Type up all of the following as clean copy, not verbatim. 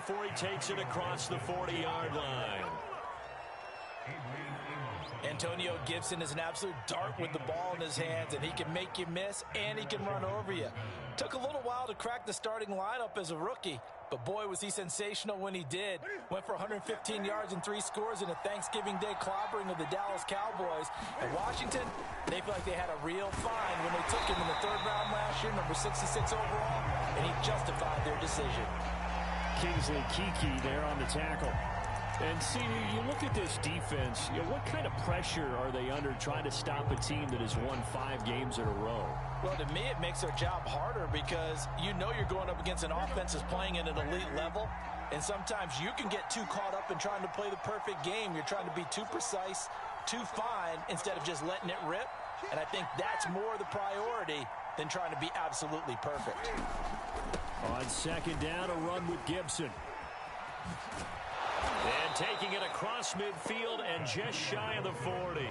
before he takes it across the 40-yard line. Antonio Gibson is an absolute dart with the ball in his hands, and he can make you miss, and he can run over you. Took a little while to crack the starting lineup as a rookie, but boy, was he sensational when he did. Went for 115 yards and 3 scores in a Thanksgiving Day clobbering of the Dallas Cowboys. And Washington, they feel like they had a real find when they took him in the 3rd round last year, number 66 overall, and he justified their decision. Kingsley Keke there on the tackle. And see, you look at this defense, what kind of pressure are they under trying to stop a team that has won 5 games in a row? Well, to me, it makes their job harder because you know you're going up against an offense that's playing at an elite level, and sometimes you can get too caught up in trying to play the perfect game. You're trying to be too precise, too fine, instead of just letting it rip, and I think that's more the priority than trying to be absolutely perfect. On 2nd down, a run with Gibson. And taking it across midfield and just shy of the 40.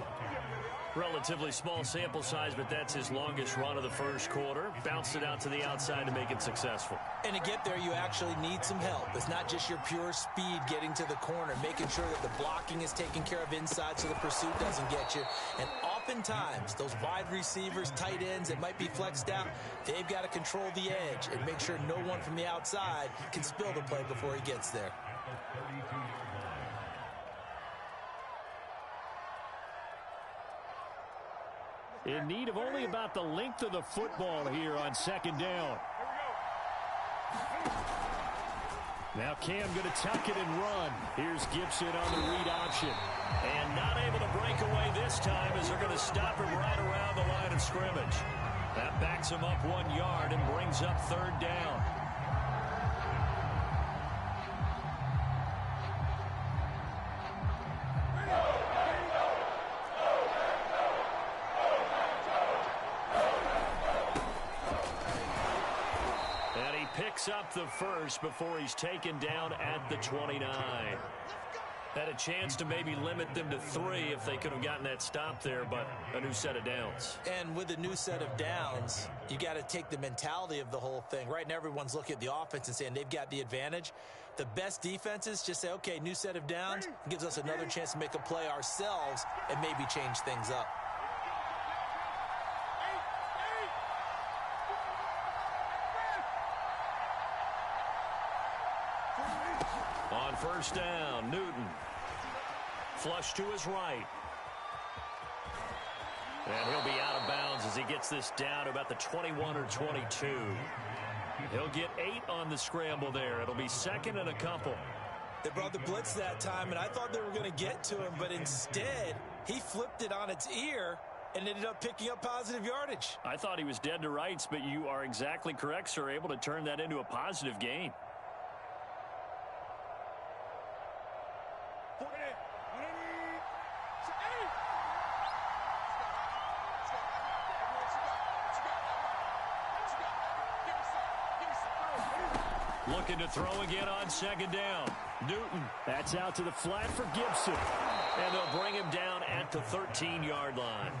Relatively small sample size, but that's his longest run of the first quarter. Bounced it out to the outside to make it successful. And to get there, you actually need some help. It's not just your pure speed getting to the corner, making sure that the blocking is taken care of inside so the pursuit doesn't get you. And oftentimes, those wide receivers, tight ends that might be flexed out, they've got to control the edge and make sure no one from the outside can spill the play before he gets there. In need of only about the length of the football here on 2nd down. Now Cam going to tuck it and run. Here's Gibson on the read option. And not able to break away this time as they're going to stop him right around the line of scrimmage. That backs him up 1 yard and brings up 3rd down. Picks up the first before he's taken down at the 29. Had a chance to maybe limit them to 3 if they could have gotten that stop there, but a new set of downs. And with a new set of downs, you got to take the mentality of the whole thing. Right now, everyone's looking at the offense and saying they've got the advantage. The best defenses just say, okay, new set of downs. It gives us another chance to make a play ourselves and maybe change things up. On 1st down, Newton. Flush to his right. And he'll be out of bounds as he gets this down to about the 21 or 22. He'll get 8 on the scramble there. It'll be 2nd and a couple. They brought the blitz that time, and I thought they were going to get to him, but instead, he flipped it on its ear and ended up picking up positive yardage. I thought he was dead to rights, but you are exactly correct, sir, able to turn that into a positive gain. Looking to throw again on 2nd down. Newton, that's out to the flat for Gibson. And they'll bring him down at the 13-yard line.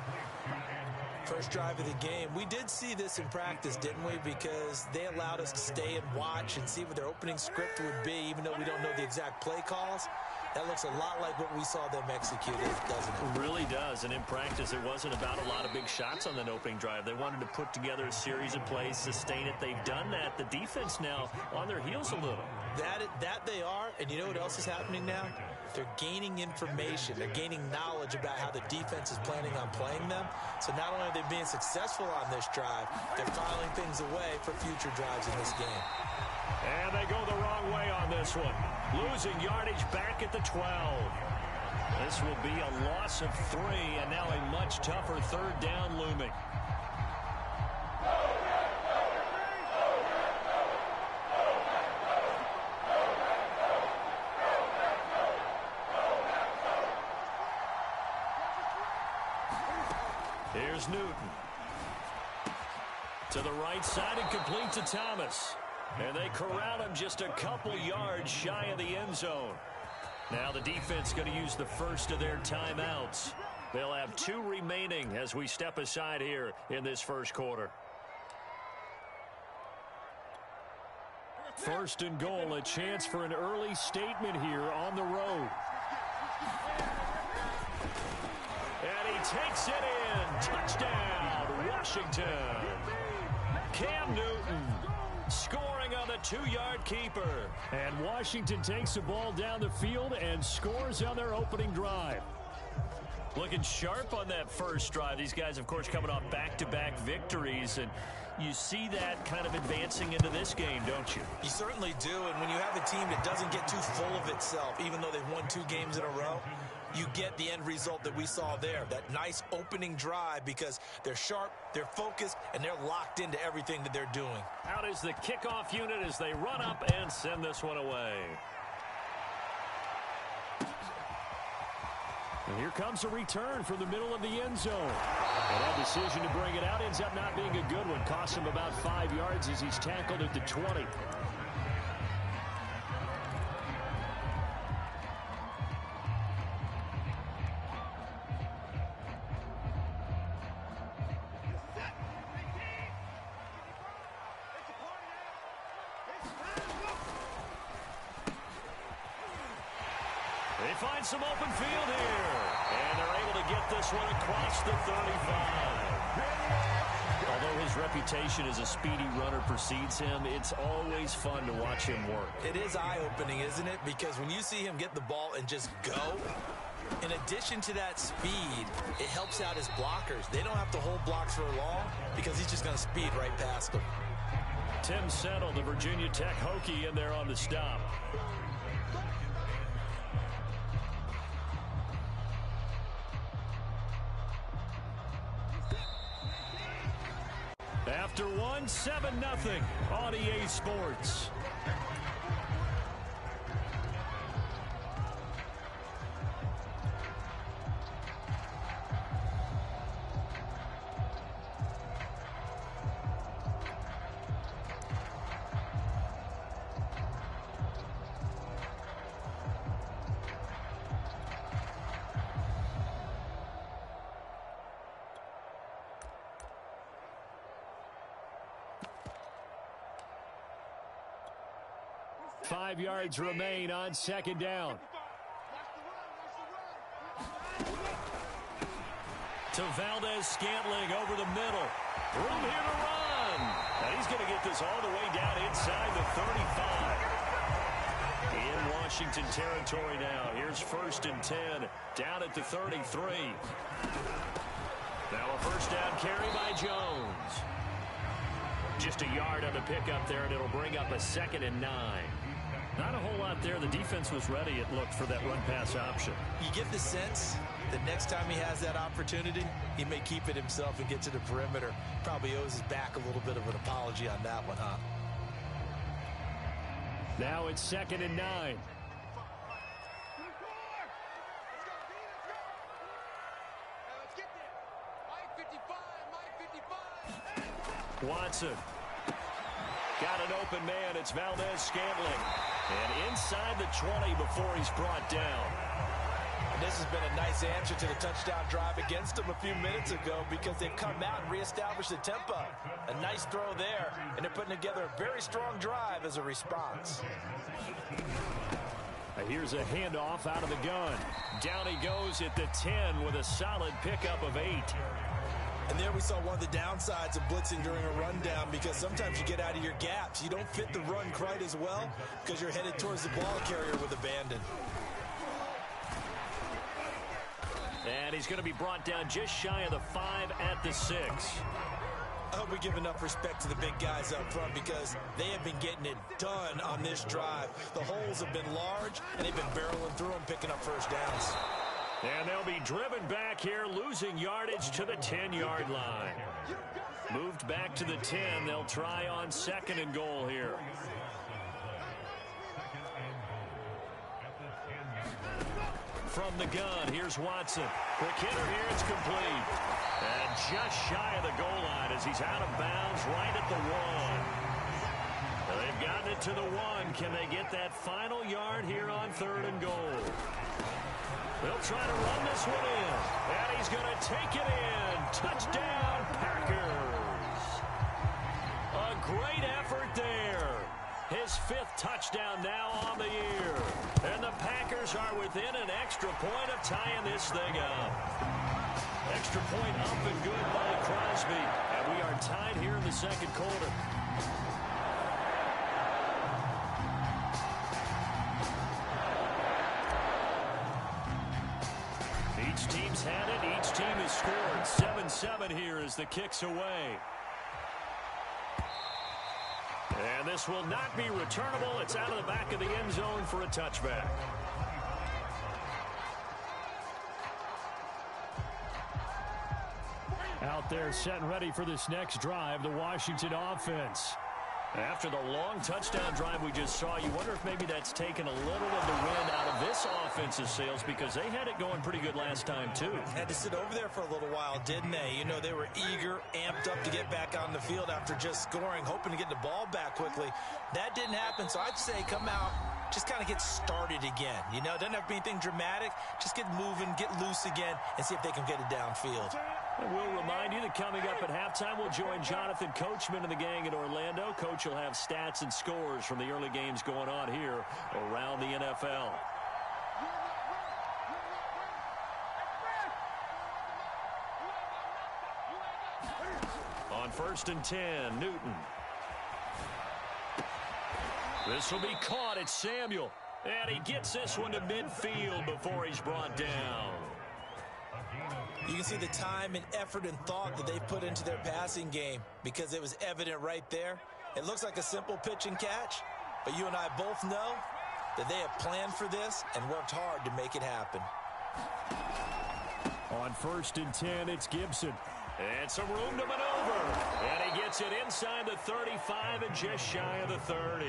First drive of the game. We did see this in practice, didn't we? Because they allowed us to stay and watch and see what their opening script would be, even though we don't know the exact play calls. That looks a lot like what we saw them execute, doesn't it? It really does. And in practice, it wasn't about a lot of big shots on that opening drive. They wanted to put together a series of plays, sustain it. They've done that. The defense now on their heels a little. That they are. And you know what else is happening now? They're gaining information. They're gaining knowledge about how the defense is planning on playing them. So not only are they being successful on this drive, they're filing things away for future drives in this game. And they go the wrong way on this one. Losing yardage back at the 12. This will be a loss of 3, and now a much tougher 3rd down looming. Here's Newton. To the right side and complete to Thomas. And they corral him just a couple yards shy of the end zone. Now the defense going to use the first of their timeouts. They'll have 2 remaining as we step aside here in this first quarter. First and goal, a chance for an early statement here on the road. And he takes it in. Touchdown, Washington. Cam Newton scoring on the 2-yard keeper. And Washington takes the ball down the field and scores on their opening drive. Looking sharp on that first drive. These guys, of course, coming off back-to-back victories, and you see that kind of advancing into this game, don't you? You certainly do, and when you have a team that doesn't get too full of itself, even though they've won 2 games in a row, you get the end result that we saw there, that nice opening drive, because they're sharp, they're focused, and they're locked into everything that they're doing. Out is the kickoff unit as they run up and send this one away. And here comes a return from the middle of the end zone. And that decision to bring it out ends up not being a good one. Costs him about 5 yards as he's tackled at the 20. They find some open field here. And they're able to get this one across the 35. Although his reputation as a speedy runner precedes him, it's always fun to watch him work. It is eye-opening, isn't it? Because when you see him get the ball and just go, in addition to that speed, it helps out his blockers. They don't have to hold blocks for long because he's just going to speed right past them. Tim Settle, the Virginia Tech Hokie, in there on the stop. After 7-0 on EA Sports. Five yards remain on second down. To Valdez-Scantling over the middle. Room here to run. And he's going to get this all the way down inside the 35. In Washington territory now. Here's 1st and 10. Down at the 33. Now a first down carry by Jones. Just a yard on the pickup there, and it'll bring up a 2nd and 9. Not a whole lot there. The defense was ready, it looked, for that run-pass option. You get the sense that next time he has that opportunity, he may keep it himself and get to the perimeter. Probably owes his back a little bit of an apology on that one, huh? Now it's 2nd and 9. Watson. Got an open man. It's Valdez-Scantling. And inside the 20 before he's brought down. And this has been a nice answer to the touchdown drive against them a few minutes ago because they've come out and reestablished the tempo. A nice throw there, and they're putting together a very strong drive as a response. Here's a handoff out of the gun. Down he goes at the 10 with a solid pickup of 8. And there we saw one of the downsides of blitzing during a rundown because sometimes you get out of your gaps. You don't fit the run quite as well because you're headed towards the ball carrier with abandon. And he's going to be brought down just shy of the 5 at the 6. I hope we give enough respect to the big guys up front because they have been getting it done on this drive. The holes have been large, and they've been barreling through them, picking up first downs. And they'll be driven back here, losing yardage to the 10-yard line. Moved back to the 10. They'll try on 2nd and goal here. From the gun, here's Watson. Quick hitter here, it's complete. And just shy of the goal line as he's out of bounds right at the 1. They've gotten it to the 1. Can they get that final yard here on 3rd and goal? They'll try to run this one in. And he's going to take it in. Touchdown, Packers. A great effort there. His 5th touchdown now on the year. And the Packers are within an extra point of tying this thing up. Extra point up and good by Crosby. And we are tied here in the second quarter. Each team's had it. Each team has scored. 7-7 here as the kick's away. And this will not be returnable. It's out of the back of the end zone for a touchback. Out there set and ready for this next drive, the Washington offense. After the long touchdown drive we just saw, you wonder if maybe that's taken a little of the wind out of this offensive sails because they had it going pretty good last time, too. Had to sit over there for a little while, didn't they? You know, they were eager, amped up to get back on the field after just scoring, hoping to get the ball back quickly. That didn't happen, so I'd say come out, just kind of get started again. You know, it doesn't have to be anything dramatic. Just get moving, get loose again, and see if they can get it downfield. And we'll remind you that coming up at halftime, we'll join Jonathan Coachman and the gang in Orlando. Coach will have stats and scores from the early games going on here around the NFL. On 1st and 10, Newton. This will be caught. It's Samuel. And he gets this one to midfield before he's brought down. You can see the time and effort and thought that they put into their passing game because it was evident right there. It looks like a simple pitch and catch, but you and I both know that they have planned for this and worked hard to make it happen. On 1st and 10, it's Gibson. And some room to maneuver. And he gets it inside the 35 and just shy of the 30.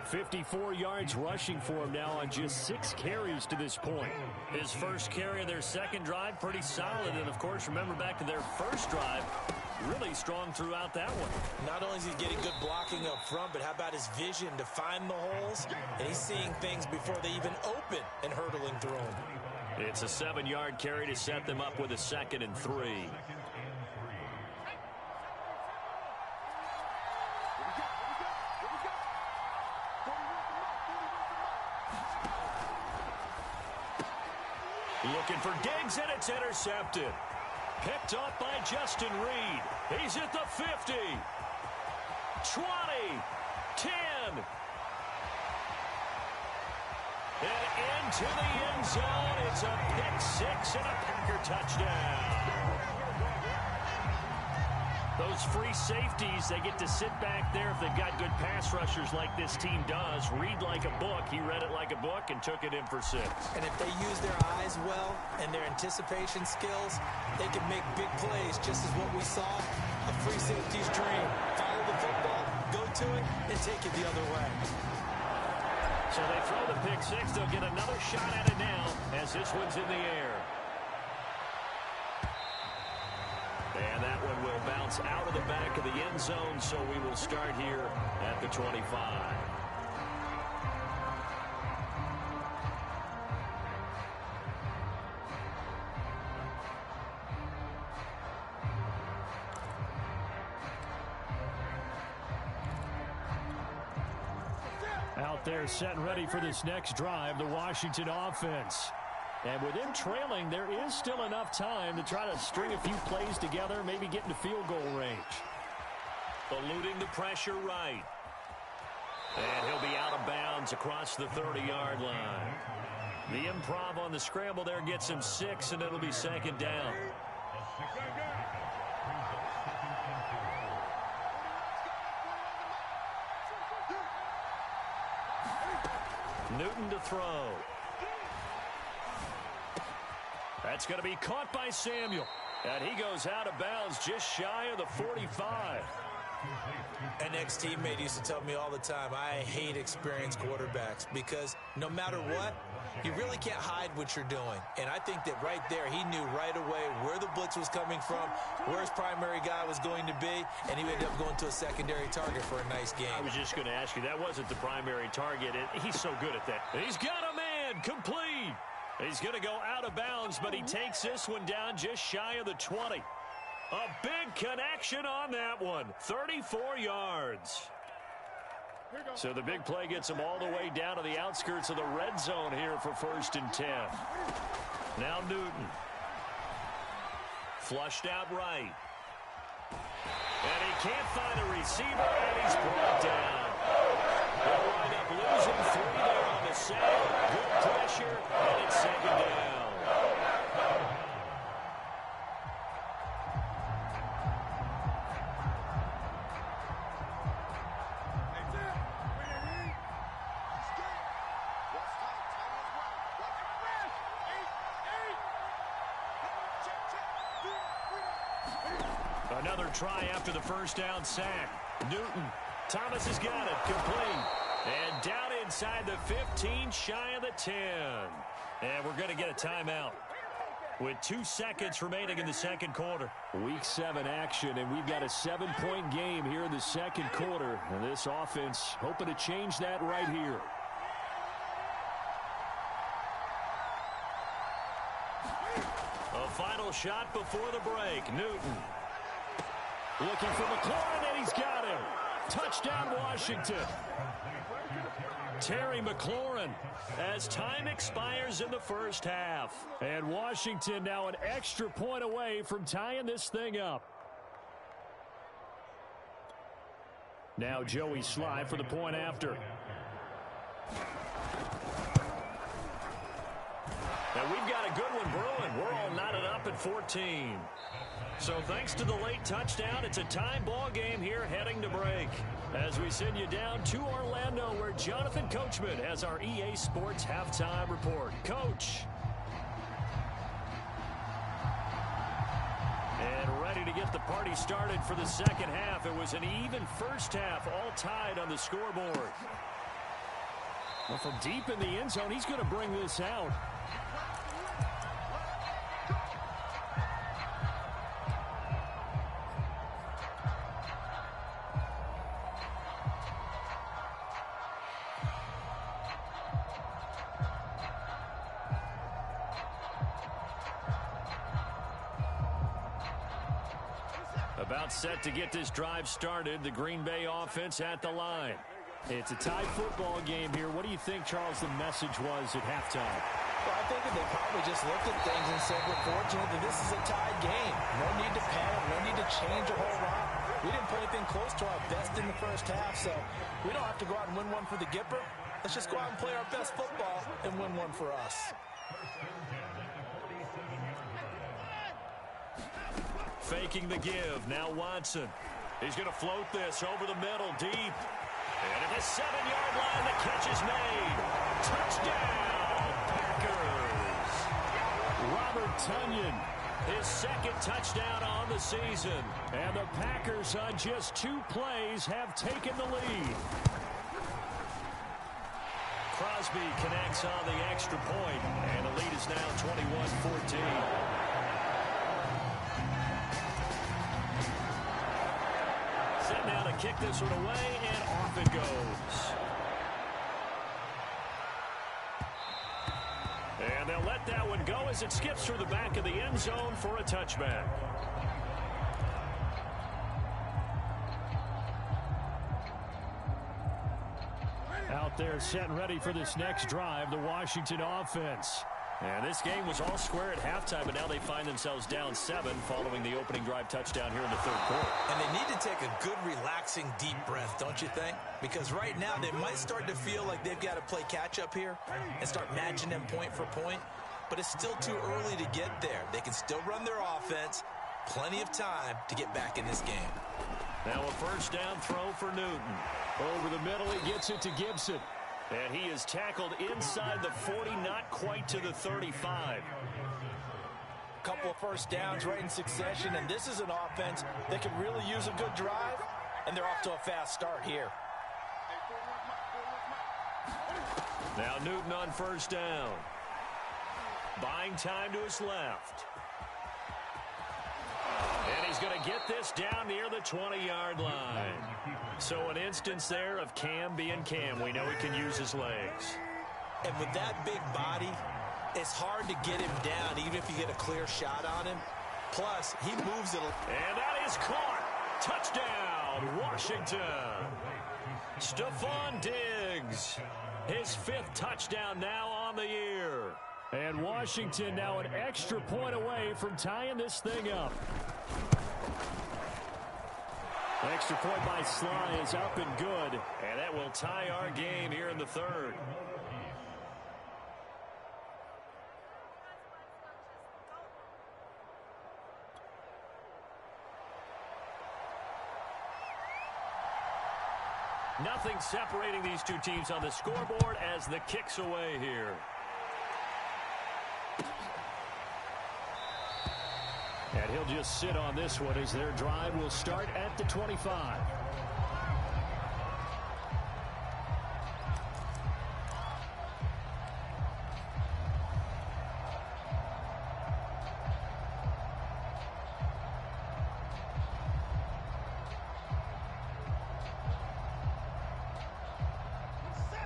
54 yards rushing for him now on just 6 carries to this point. His first carry of their second drive, pretty solid. And, of course, remember back to their first drive, really strong throughout that one. Not only is he getting good blocking up front, but how about his vision to find the holes? And he's seeing things before they even open and hurdling through them. It's a 7-yard carry to set them up with a 2nd and 3. Looking for Diggs, and it's intercepted. Picked up by Justin Reed. He's at the 50. 20. 10. And into the end zone. It's a pick 6 and a Packer touchdown. Those free safeties, they get to sit back there if they've got good pass rushers like this team does. Read like a book. He read it like a book and took it in for 6. And if they use their eyes well and their anticipation skills, they can make big plays, just as what we saw, a free safety's dream. Follow the football, go to it, and take it the other way. So they throw the pick 6. They'll get another shot at it now as this one's in the air. And that one will bounce out of the back of the end zone, so we will start here at the 25. Out there set and ready for this next drive, the Washington offense. And with them trailing, there is still enough time to try to string a few plays together, maybe get into field goal range. Eluding the pressure right. And he'll be out of bounds across the 30-yard line. The improv on the scramble there gets him 6, and it'll be 2nd down. Newton to throw. That's going to be caught by Samuel. And he goes out of bounds just shy of the 45. An ex-teammate used to tell me all the time, I hate experienced quarterbacks because no matter what, you really can't hide what you're doing. And I think that right there, he knew right away where the blitz was coming from, where his primary guy was going to be, and he ended up going to a secondary target for a nice game. I was just going to ask you, that wasn't the primary target. He's so good at that. He's got a man, complete. He's going to go out of bounds, but he takes this one down just shy of the 20. A big connection on that one. 34 yards. So the big play gets them all the way down to the outskirts of the red zone here for 1st and 10. Now Newton. Flushed out right. And he can't find a receiver, and he's brought down. They'll wind up losing 3 there on the sack. Good pressure, and it's 2nd down. Another try after the 1st down sack. Newton. Thomas has got it. Complete. And down inside the 15, shy of the 10. And we're going to get a timeout with 2 seconds remaining in the 2nd quarter. Week 7 action, and we've got a 7-point game here in the 2nd quarter. And this offense hoping to change that right here. A final shot before the break. Newton. Looking for McLaurin, and he's got him. Touchdown, Washington. Terry McLaurin as time expires in the 1st half. And Washington now an extra point away from tying this thing up. Now Joey Slye for the point after. And we've got a good one brewing. We're all knotted up at 14. So thanks to the late touchdown, it's a tie ball game here heading to break. As we send you down to Orlando, where Jonathan Coachman has our EA Sports halftime report. Coach. And ready to get the party started for the 2nd half. It was an even 1st half, all tied on the scoreboard. Well, from deep in the end zone, he's going to bring this out. About set to get this drive started. The Green Bay offense at the line. It's a tied football game here. What do you think, Charles, the message was at halftime? Well, I think that they probably just looked at things and said, we're fortunate that this is a tied game. No need to panic. No need to change a whole lot. We didn't play anything close to our best in the 1st half, so we don't have to go out and win one for the Gipper. Let's just go out and play our best football and win one for us. Faking the give. Now Watson. He's going to float this over the middle deep. And at the 7-yard line, the catch is made. Touchdown, Packers. Robert Tonyan, his 2nd touchdown on the season. And the Packers on just 2 plays have taken the lead. Crosby connects on the extra point, and the lead is now 21-14. Now to kick this one away, and off it goes. And they'll let that one go as it skips through the back of the end zone for a touchback. Out there set and ready for this next drive, the Washington offense. And this game was all square at halftime, but now they find themselves down 7 following the opening drive touchdown here in the 3rd quarter. And they need to take a good, relaxing, deep breath, don't you think? Because right now they might start to feel like they've got to play catch-up here and start matching them point for point. But it's still too early to get there. They can still run their offense. Plenty of time to get back in this game. Now a 1st down throw for Newton. Over the middle, he gets it to Gibson. And he is tackled inside the 40, not quite to the 35. Couple of 1st downs right in succession, and this is an offense that could really use a good drive, and they're off to a fast start here. Now Newton on 1st down. Buying time to his left. And he's going to get this down near the 20-yard line. So an instance there of Cam being Cam. We know he can use his legs. And with that big body, it's hard to get him down, even if you get a clear shot on him. Plus, he moves it. And that is caught. Touchdown, Washington. Stephon Diggs, his 5th touchdown now on the year. And Washington now an extra point away from tying this thing up. Extra point by Sly is up and good, and that will tie our game here in the 3rd. Nothing separating these two teams on the scoreboard as the kick's away here. And he'll just sit on this one as their drive will start at the 25.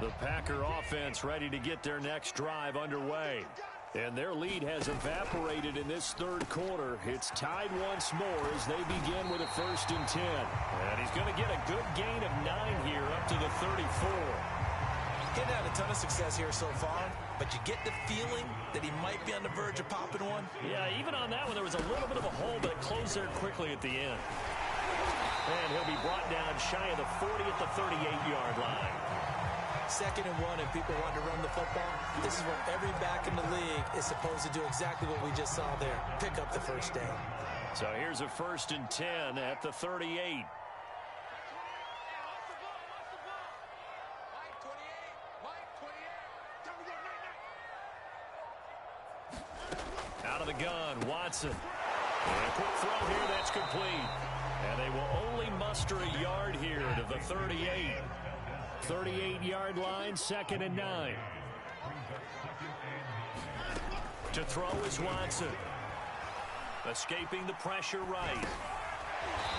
The Packer offense ready to get their next drive underway. And their lead has evaporated in this 3rd quarter. It's tied once more as they begin with a 1st and 10. And he's going to get a good gain of 9 here up to the 34. Getting had a ton of success here so far, but you get the feeling that he might be on the verge of popping one. Yeah, even on that one, there was a little bit of a hole, but it closed there quickly at the end. And he'll be brought down shy of the 40 at the 38-yard line. 2nd and 1 and people want to run the football. This is where every back in the league is supposed to do exactly what we just saw there. Pick up the 1st down. So here's a 1st and 10 at the 38. Out of the gun, Watson. And a quick throw here that's complete. And they will only muster a yard here to the 38. 38-yard line, 2nd and 9. To throw is Watson. Escaping the pressure right.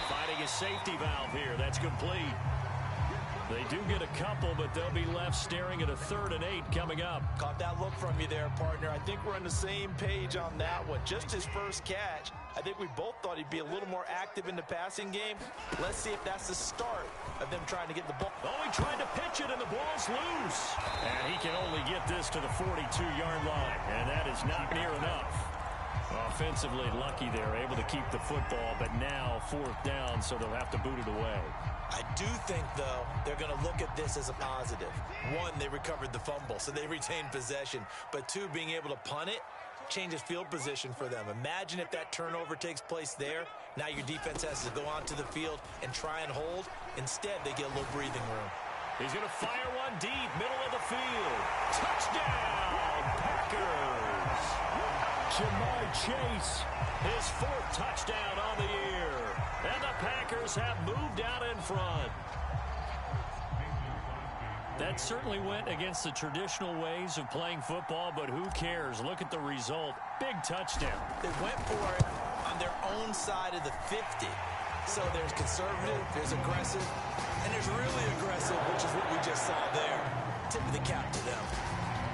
Finding a safety valve here. That's complete. They do get a couple, but they'll be left staring at a 3rd and 8 coming up. Caught that look from you there, partner. I think we're on the same page on that one. Just his first catch. I think we both thought he'd be a little more active in the passing game. Let's see if that's the start of them trying to get the ball. Oh, he tried to pitch it, and the ball's loose. And he can only get this to the 42-yard line, and that is not near enough. Offensively lucky they're able to keep the football, but now 4th down, so they'll have to boot it away. I do think, though, they're going to look at this as a positive. 1, they recovered the fumble, so they retained possession. But 2, being able to punt it changes field position for them. Imagine if that turnover takes place there. Now your defense has to go onto the field and try and hold. Instead, they get a little breathing room. He's going to fire one deep, middle of the field. Touchdown, Packers! Jamar Chase, his 4th touchdown on the year. And the Packers have moved out in front. That certainly went against the traditional ways of playing football, but who cares? Look at the result. Big touchdown. They went for it on their own side of the 50. So there's conservative, there's aggressive, and there's really aggressive, which is what we just saw there. Tip of the cap to them.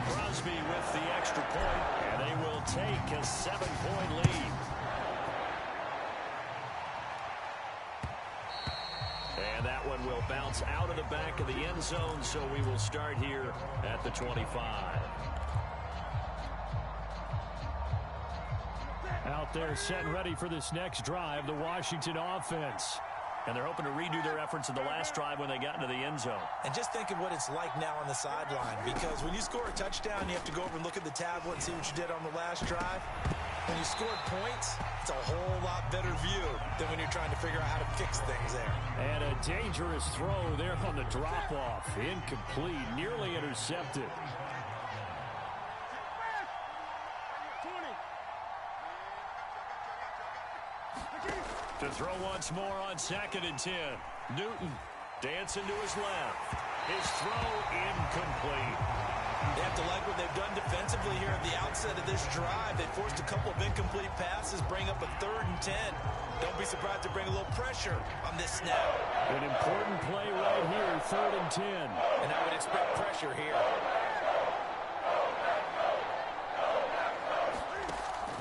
Crosby with the extra point, and they will take a 7-point lead. And that one will bounce out of the back of the end zone, so we will start here at the 25. Out there set and ready for this next drive, the Washington offense. And they're hoping to redo their efforts in the last drive when they got into the end zone. And just think of what it's like now on the sideline, because when you score a touchdown, you have to go over and look at the tablet and see what you did on the last drive. When you scored points, it's a whole lot better view than when you're trying to figure out how to fix things there. And a dangerous throw there on the drop-off. Incomplete, nearly intercepted. To throw once more on 2nd and 10. Newton dancing to his left. His throw incomplete. They have to like what they've done defensively here at the outset of this drive. They forced a couple of incomplete passes, bring up a 3rd and 10. Don't be surprised to bring a little pressure on this snap. An important play right here, 3rd and 10. And I would expect pressure here.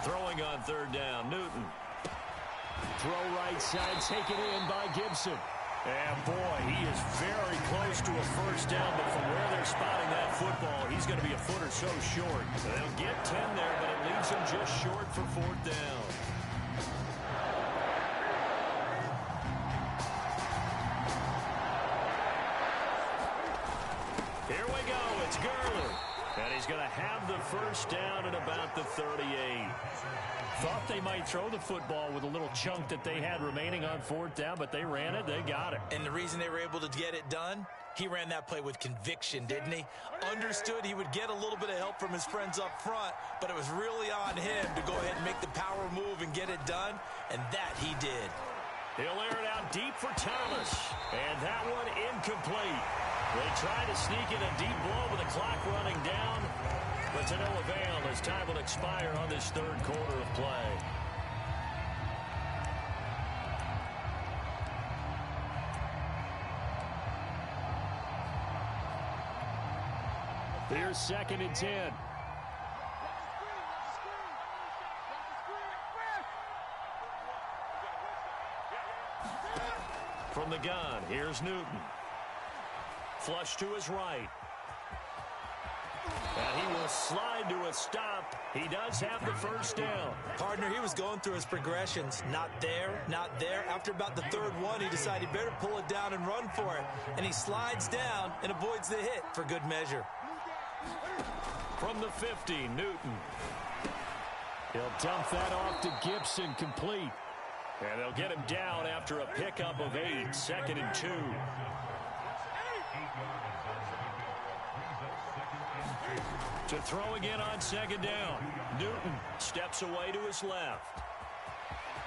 Throwing on 3rd down, Newton. Throw right side, taken in by Gibson. And boy, he is very close to a first down, but from where they're spotting that football, he's going to be a foot or so short. They'll get 10 there, but it leaves him just short for fourth down. Here we go. It's Gurley. And he's going to have the first down at about the 38. Thought they might throw the football with a little chunk that they had remaining on fourth down, but they ran it. They got it. And the reason they were able to get it done, he ran that play with conviction, didn't he? Understood he would get a little bit of help from his friends up front, but it was really on him to go ahead and make the power move and get it done, and that he did. He'll air it out deep for Thomas, and that one incomplete. They try to sneak in a deep blow with the clock running down, but to no avail as time will expire on this third quarter of play. Here's 2nd and 10. From the gun, here's Newton. Flush to his right. And he will slide to a stop. He does have the first down. Partner, he was going through his progressions. Not there, not there. After about the third one, he decided he better pull it down and run for it. And he slides down and avoids the hit for good measure. From the 50, Newton. He'll dump that off to Gibson, complete. And they'll get him down after a pickup of 8, 2nd and 2. To throw again on 2nd down. Newton steps away to his left.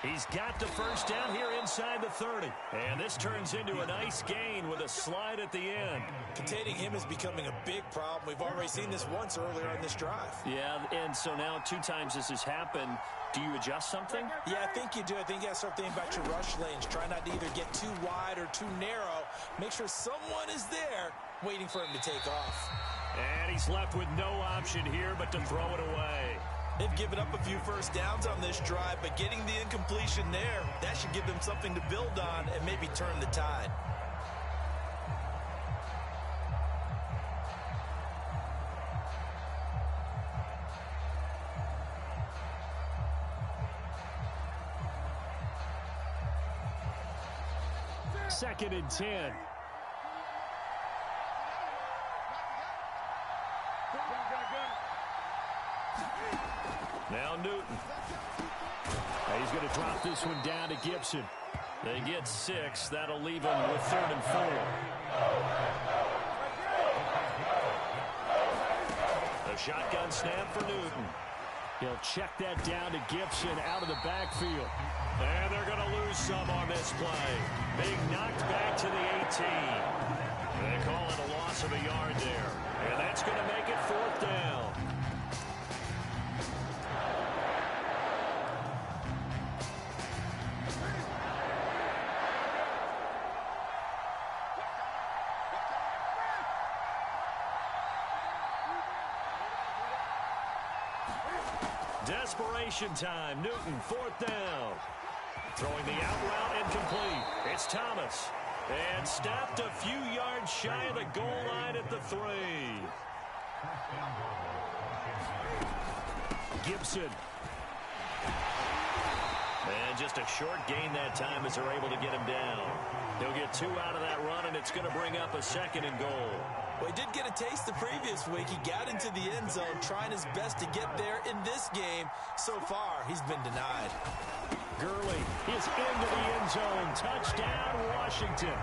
He's got the first down here inside the 30. And this turns into a nice gain with a slide at the end. Containing him is becoming a big problem. We've already seen this once earlier on this drive. Yeah, and so now 2 times this has happened. Do you adjust something? Yeah, I think you do. I think you got to start thinking about your rush lanes. Try not to either get too wide or too narrow. Make sure someone is there waiting for him to take off. And he's left with no option here but to throw it away. They've given up a few first downs on this drive, but getting the incompletion there, that should give them something to build on and maybe turn the tide. Second and 10. Now Newton. He's going to drop this one down to Gibson. They get 6. That'll leave him with 3rd and 4. A shotgun snap for Newton. He'll check that down to Gibson out of the backfield. And they're going to lose some on this play. Being knocked back to the 18. They call it a loss of a yard there. And that's going to make it 4th down. Desperation time. Newton, 4th down. Throwing the out route incomplete. It's Thomas. And stopped a few yards shy of the goal line at the 3. Gibson. And just a short gain that time as they're able to get him down. He'll get 2 out of that run, and it's going to bring up a 2nd and goal. Well, he did get a taste the previous week. He got into the end zone, trying his best to get there in this game. So far, he's been denied. Gurley is into the end zone. Touchdown, Washington.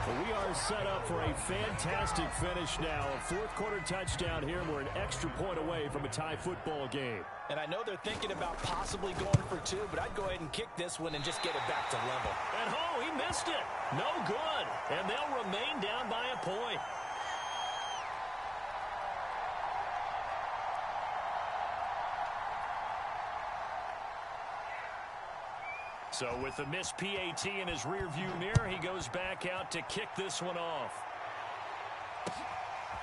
But we are set up for a fantastic finish now. A 4th quarter touchdown here. We're an extra point away from a tie football game. And I know they're thinking about possibly going for 2, but I'd go ahead and kick this one and just get it back to level. And he missed it. No good. And they'll remain down by a point. So with the missed PAT in his rearview mirror, he goes back out to kick this one off.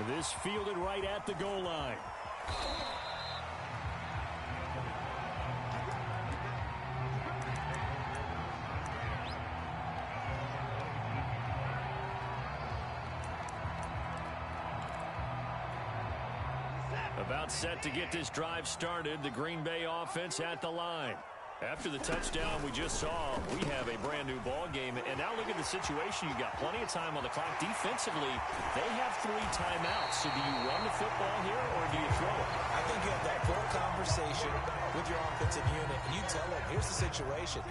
This fielded right at the goal line. About set to get this drive started. The Green Bay offense at the line. After the touchdown we just saw, we have a brand-new ball game. And now look at the situation. You've got plenty of time on the clock. Defensively, they have 3 timeouts. So do you run the football here or do you throw it? I think you have that full conversation with your offensive unit, and you tell them, here's the situation.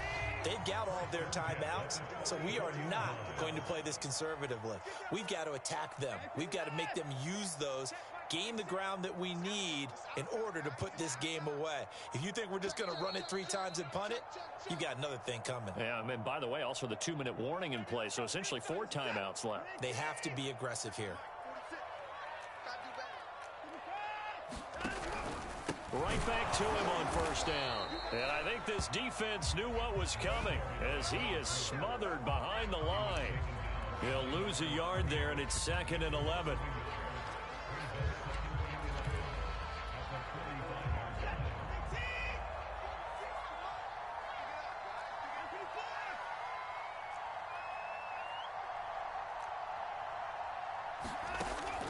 They've got all of their timeouts, so we are not going to play this conservatively. We've got to attack them. We've got to make them use those, gain the ground that we need in order to put this game away. If you think we're just going to run it 3 times and punt it, you got another thing coming. Yeah, and by the way, also the 2-minute warning in play, so essentially 4 timeouts left. They have to be aggressive here. Right back to him on first down. And I think this defense knew what was coming as he is smothered behind the line. He'll lose a yard there, and it's 2nd and 11.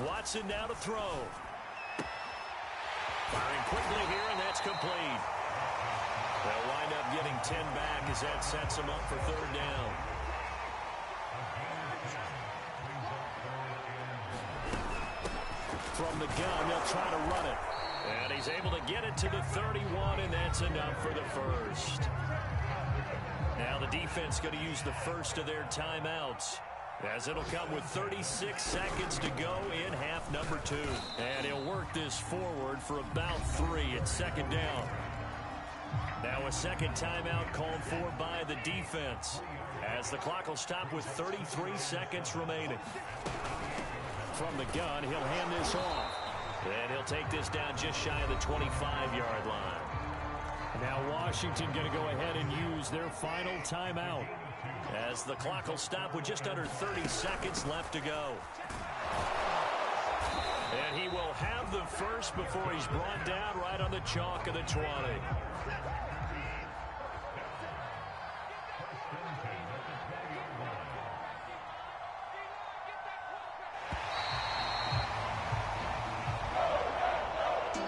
Watson now to throw. Firing quickly here, and that's complete. They'll wind up getting 10 back as that sets them up for 3rd down. From the gun, they'll try to run it. And he's able to get it to the 31, and that's enough for the first. Now the defense going to use the first of their timeouts, as it'll come with 36 seconds to go in half number 2. And he'll work this forward for about 3. It's 2nd down. Now a second timeout called for by the defense, as the clock will stop with 33 seconds remaining. From the gun, he'll hand this off. And he'll take this down just shy of the 25-yard line. Now Washington going to go ahead and use their final timeout, as the clock will stop with just under 30 seconds left to go. And he will have the first before he's brought down right on the chalk of the 20.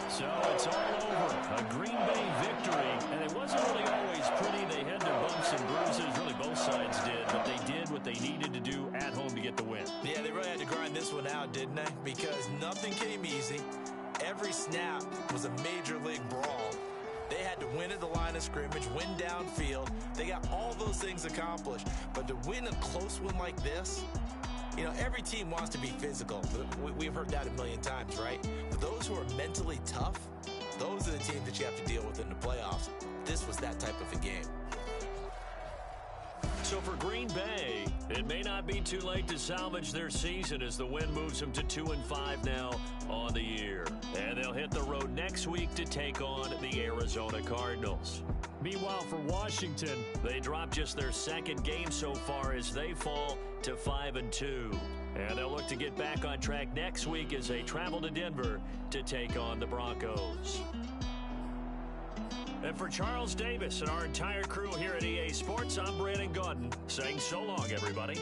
So it's all over. A Green Bay victory. And it wasn't really always pretty. They had their bumps and bruises. Really, both sides did. But they did what they needed to do at home to get the win. Yeah, they really had to grind this one out, didn't they? Because nothing came easy. Every snap was a major league brawl. They had to win at the line of scrimmage, win downfield. They got all those things accomplished. But to win a close one like this, you know, every team wants to be physical. We've heard that a million times, right? But those who are mentally tough, those are the teams that you have to deal with in the playoffs. This was that type of a game. So for Green Bay, it may not be too late to salvage their season as the win moves them to 2-5 now on the year. And they'll hit the road next week to take on the Arizona Cardinals. Meanwhile, for Washington, they dropped just their 2nd game so far as they fall to 5-2. And they'll look to get back on track next week as they travel to Denver to take on the Broncos. And for Charles Davis and our entire crew here at EA Sports, I'm Brandon Gaudin saying so long, everybody.